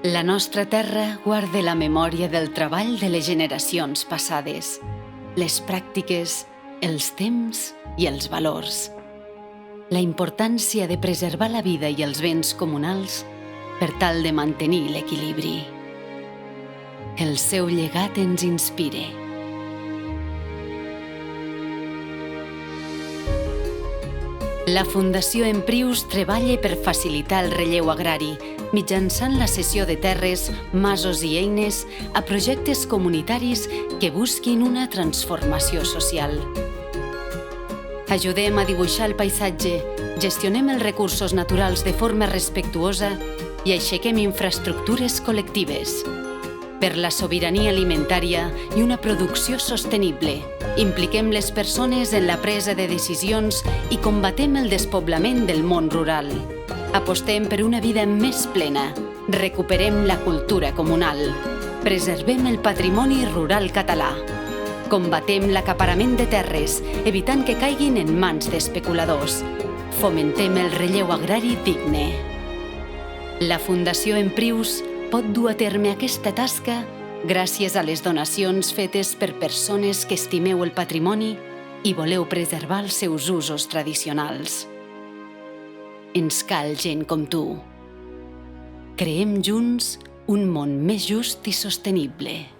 La nostra terra guarda la memòria del treball de les generacions passades, les pràctiques, els temps i els valors. La importància de preservar la vida i els béns comunals per tal de mantenir l'equilibri. El seu llegat ens inspira. La Fundació Emprius treballa per facilitar el relleu agrari mitjançant la cessió de terres, masos i eines a projectes comunitaris que busquin una transformació social. Ajudem a dibuixar el paisatge, gestionem els recursos naturals de forma respectuosa i aixequem infraestructures col·lectives. Per la sobirania alimentària i una producció sostenible, impliquem les persones en la presa de decisions i combatem el despoblament del món rural. Apostem per una vida més plena, recuperem la cultura comunal, preservem el patrimoni rural català, combatem l'acaparament de terres, evitant que caiguin en mans d'especuladors, fomentem el relleu agrari digne. La Fundació Emprius pot dur a terme aquesta tasca gràcies a les donacions fetes per persones que estimeu el patrimoni i voleu preservar els seus usos tradicionals. Ens cal gent com tu. Creem junts un món més just i sostenible.